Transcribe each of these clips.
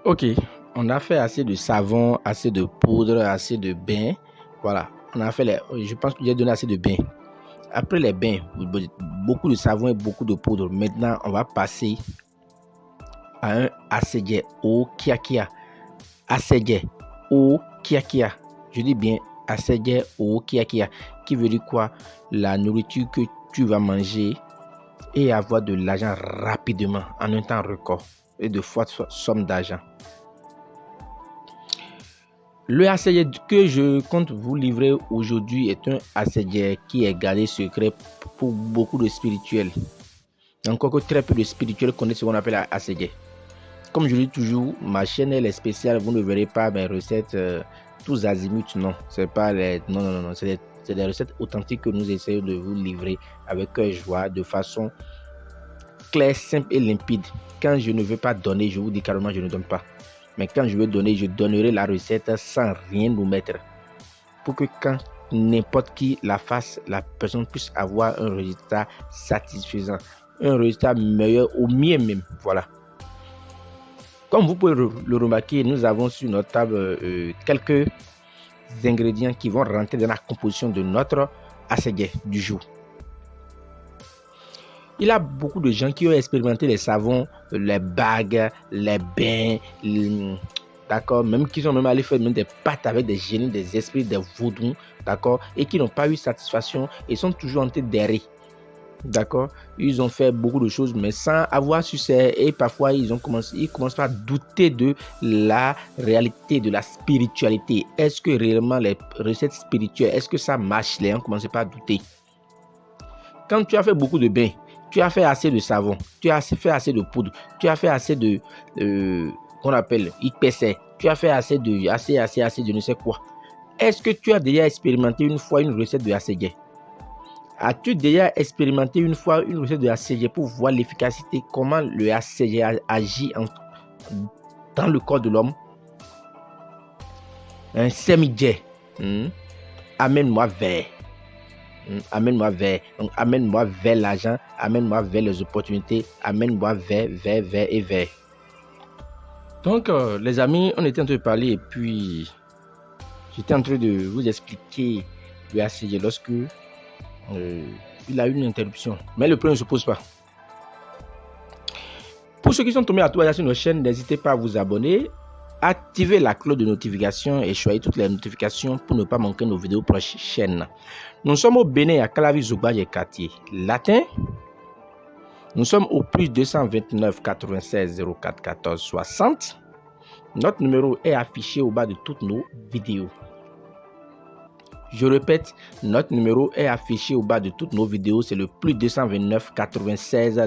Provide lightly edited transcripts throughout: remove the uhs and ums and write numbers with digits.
Ok, on a fait assez de savon, assez de poudre, assez de bains. Voilà, on a fait je pense que j'ai donné assez de bains. Après les bains, beaucoup de savon et beaucoup de poudre. Maintenant, on va passer à un assédié au kiakia. Assédié au kiakia. Je dis bien assédié au kiakia. Qui veut dire quoi? La nourriture que tu vas manger et avoir de l'argent rapidement, en un temps record, et de fortes sommes d'argent. Le assédié que je compte vous livrer aujourd'hui est un assédié qui est gardé secret pour beaucoup de spirituels. Encore que très peu de spirituels connaissent ce qu'on appelle assédié. Comme je dis toujours, ma chaîne elle est spéciale. Vous ne verrez pas mes recettes tous azimuts. Non, c'est pas les. Non. C'est des recettes authentiques que nous essayons de vous livrer avec joie, de façon claire, simple et limpide. Quand je ne veux pas donner, je vous dis carrément, je ne donne pas. Mais quand je veux donner, je donnerai la recette sans rien nous mettre. Pour que quand n'importe qui la fasse, la personne puisse avoir un résultat satisfaisant. Un résultat meilleur au mieux même. Voilà. Comme vous pouvez le remarquer, nous avons sur notre table quelques ingrédients qui vont rentrer dans la composition de notre assédié du jour. Il y a beaucoup de gens qui ont expérimenté les savons, les bagues, les bains, d'accord, même qui sont même allés faire même des pâtes avec des génies, des esprits, des vaudous, d'accord, et qui n'ont pas eu satisfaction et sont toujours en train d'errer. D'accord, ils ont fait beaucoup de choses, mais sans avoir succès. Et parfois, ils commencent à douter de la réalité, de la spiritualité. Est-ce que réellement les recettes spirituelles, est-ce que ça marche? Les gens commencent pas à douter. Quand tu as fait beaucoup de bains, tu as fait assez de savon, tu as fait assez de poudre, tu as fait assez de qu'on appelle IPC, tu as fait assez de ne sais quoi. Est-ce que tu as déjà expérimenté une fois une recette de assédié? As-tu déjà expérimenté une fois une recette de assédié pour voir l'efficacité, comment le assédié agit dans le corps de l'homme? Un semi-jet. Amène-moi vers. Amène-moi vers. Donc, amène-moi vers l'argent, amène-moi vers les opportunités, amène-moi vers. Donc, les amis, on était en train de parler et puis j'étais en train de vous expliquer le assédié lorsque il a eu une interruption. Mais le problème ne se pose pas. Pour ceux qui sont tombés à tout hasard sur notre chaîne, n'hésitez pas à vous abonner, activer la cloche de notification et choisir toutes les notifications pour ne pas manquer nos vidéos prochaines. Nous sommes au Bénin, à Calavi, Zougbadj et quartier latin. Nous sommes au plus 229 96 04 14 60. Notre numéro est affiché au bas de toutes nos vidéos. Je répète, notre numéro est affiché au bas de toutes nos vidéos. C'est le plus 229 96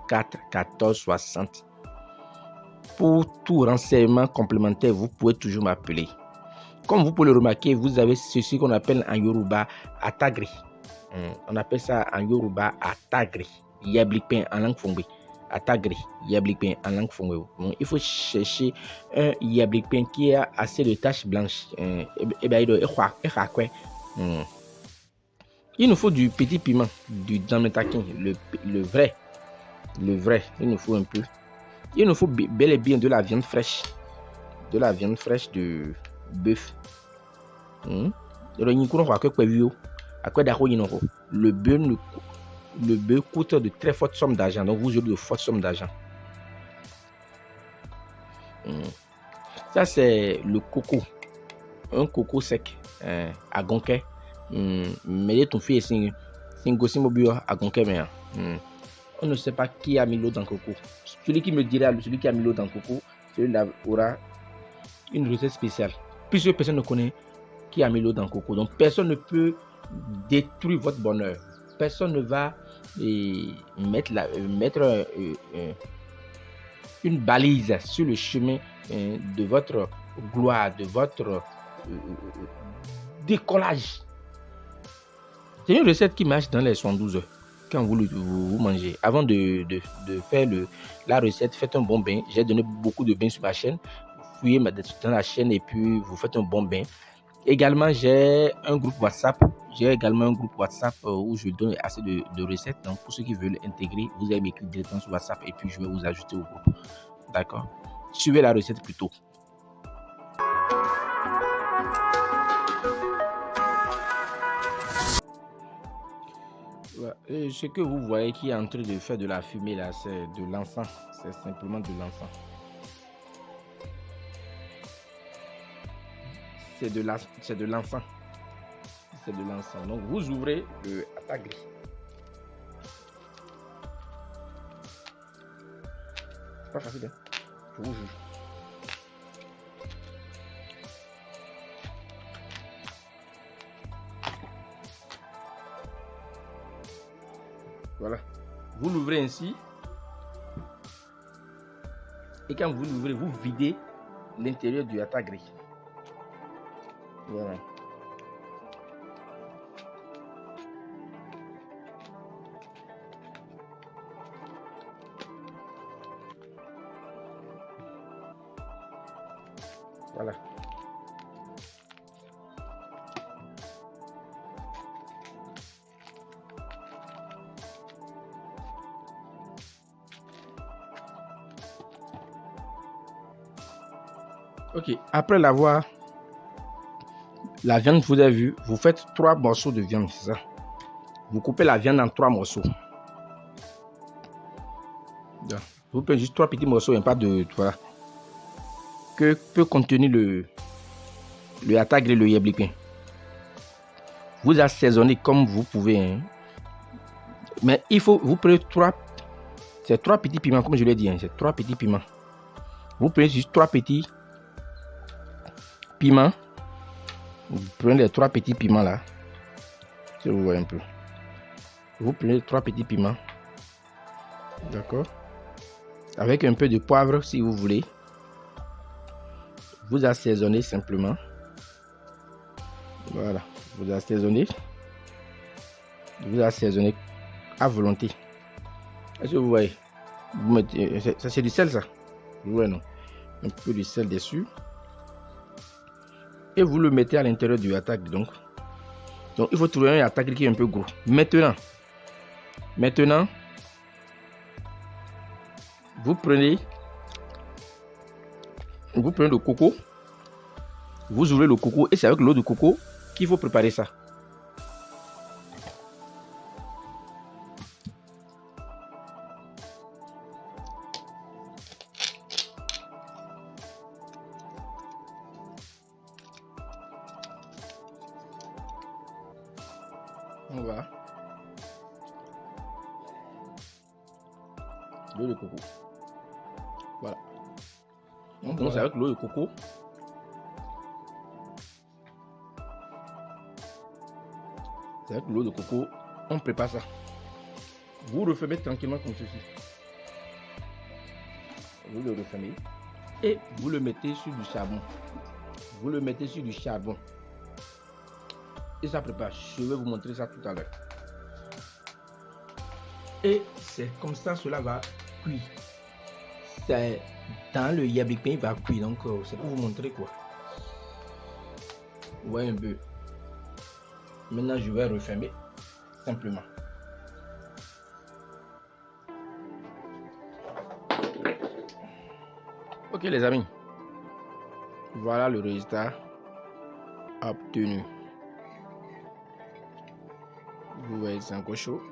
04 14 60. Pour tout renseignement complémentaire, vous pouvez toujours m'appeler. Comme vous pouvez le remarquer, vous avez ceci qu'on appelle en Yoruba Atagri. On appelle ça en Yoruba Atagri. Yablikpen en langue fongbe. Atagri. Yablikpen en langue fongbe. Il faut chercher un Yablikpen qui a assez de taches blanches. Il nous faut du petit piment, du dametakin, le vrai. Il nous faut un peu. Il nous faut bel et bien de la viande fraîche. De la viande fraîche de bœuf. Le bœuf coûte de très fortes sommes d'argent. Donc vous aurez de fortes sommes d'argent. Ça c'est le coco. Un coco sec. À gonke. Mais ton fils à gonke. On ne sait pas qui a mis l'eau dans le coco. Celui qui me dira, celui qui a mis l'eau dans le coco, celui-là aura une recette spéciale. Puisque personne ne connaît qui a mis l'eau dans le coco. Donc personne ne peut détruire votre bonheur. Personne ne va mettre une balise sur le chemin de votre gloire, de votre décollage. C'est une recette qui marche dans les 72 heures. Quand vous mangez, avant de faire la recette, faites un bon bain. J'ai donné beaucoup de bains sur ma chaîne. Fouillez dans la chaîne et puis vous faites un bon bain. Également, j'ai un groupe WhatsApp. Où je donne assez de recettes. Donc, pour ceux qui veulent intégrer, vous allez m'écrire directement sur WhatsApp et puis je vais vous ajouter au groupe. D'accord. suivez la recette plutôt. Et ce que vous voyez qui est en train de faire de la fumée là, c'est de l'encens. C'est simplement de l'encens. C'est de l'encens. C'est de l'encens. Donc vous ouvrez le atagri. C'est pas facile, hein? Je vous juge. Voilà. Vous l'ouvrez ainsi. Et quand vous l'ouvrez, vous videz l'intérieur du atagri. Voilà. Voilà. Ok, après l'avoir, la viande, vous avez vu, vous faites 3 morceaux de viande, c'est ça. Vous coupez la viande en 3 morceaux. Vous prenez juste 3 petits morceaux, et pas de, voilà. Que peut contenir le atagri et le yébliquin. Vous assaisonnez comme vous pouvez, hein. Mais il faut, vous prenez 3 petits piments, comme je l'ai dit, hein, c'est 3 petits piments. Vous prenez juste 3 petits piments. Vous prenez les 3 petits piments là. Si vous voyez un peu. Vous prenez 3 petits piments. D'accord. Avec un peu de poivre si vous voulez. Vous assaisonnez simplement. Voilà. Vous assaisonnez. Vous assaisonnez à volonté. Est-ce que vous voyez? Vous mettez, ça c'est du sel ça. Vous voyez non? Un peu de sel dessus. Et vous le mettez à l'intérieur du atagri donc. Donc il faut trouver un atagri qui est un peu gros. Maintenant, vous prenez le coco. Vous ouvrez le coco et c'est avec l'eau de coco qu'il faut préparer ça. On va l'eau de coco. Voilà. On commence avec l'eau de coco. Avec l'eau de coco, on prépare ça. Vous refermez tranquillement comme ceci. Vous le refermez et vous le mettez sur du charbon. Vous le mettez sur du charbon. Et ça prépare. Je vais vous montrer ça tout à l'heure. Et c'est comme ça cela va cuire. C'est dans le yébliquin il va cuire. Donc c'est pour vous montrer quoi. Vous voyez un peu. Maintenant je vais refermer simplement. Ok les amis. Voilà le résultat obtenu. Vous voyez, c'est encore chaud.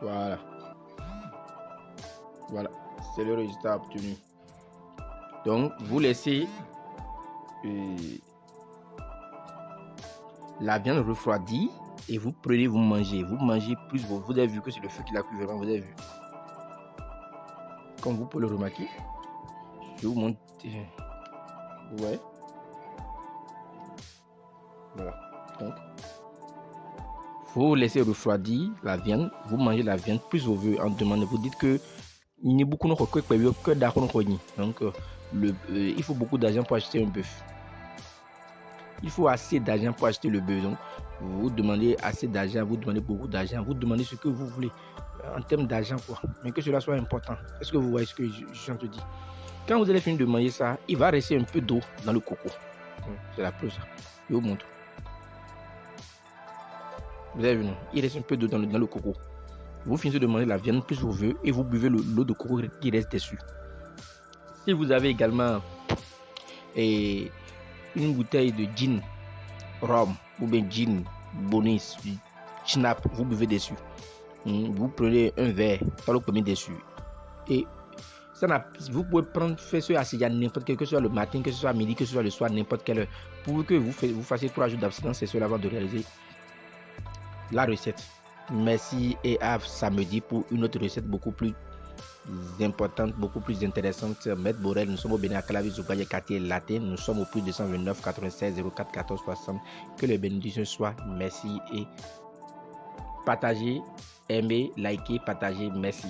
Voilà. Voilà, c'est le résultat obtenu. Donc, vous laissez la viande refroidie et vous prenez, vous mangez. Vous mangez plus. Vous avez vu que c'est le feu qui l'a cuit vraiment, vous avez vu. Comme vous pouvez le remarquer. Je vous montre. Vous voyez. Voilà. Donc, vous laissez refroidir la viande, vous mangez la viande plus au vœu en demandant, vous dites que il y a beaucoup que d'argent. Donc il faut beaucoup d'argent pour acheter un bœuf. Il faut assez d'argent pour acheter le bœuf. Donc vous demandez assez d'argent, vous demandez beaucoup d'argent, vous demandez ce que vous voulez en termes d'argent quoi. Mais que cela soit important. Est-ce que vous voyez ce que je te dis? Quand vous allez finir de manger ça, il va rester un peu d'eau dans le coco. C'est la preuve ça. Je vous montre. Vous avez vu, non? Il reste un peu d'eau dans le coco. Vous finissez de manger la viande plus vous voulez et vous buvez l'eau de coco qui reste dessus. Si vous avez également une bouteille de gin rhum ou bien gin bonus schnapp, vous buvez dessus. Vous prenez un verre, pas le premier dessus. Et vous pouvez faire ce assis à n'importe quel, que ce soit le matin, que ce soit midi, que ce soit le soir, n'importe quelle heure. Pour que vous fassiez 3 jours d'abstinence sexuelle avant de réaliser la recette. Merci et à samedi pour une autre recette beaucoup plus importante, beaucoup plus intéressante. Maître Borel, nous sommes au Bénin à Calavi, Zougaye, quartier latin. Nous sommes au plus 229 96 04 14 60. Que les bénédictions soient. Merci et partagez, aimez, likez, partagez. Merci.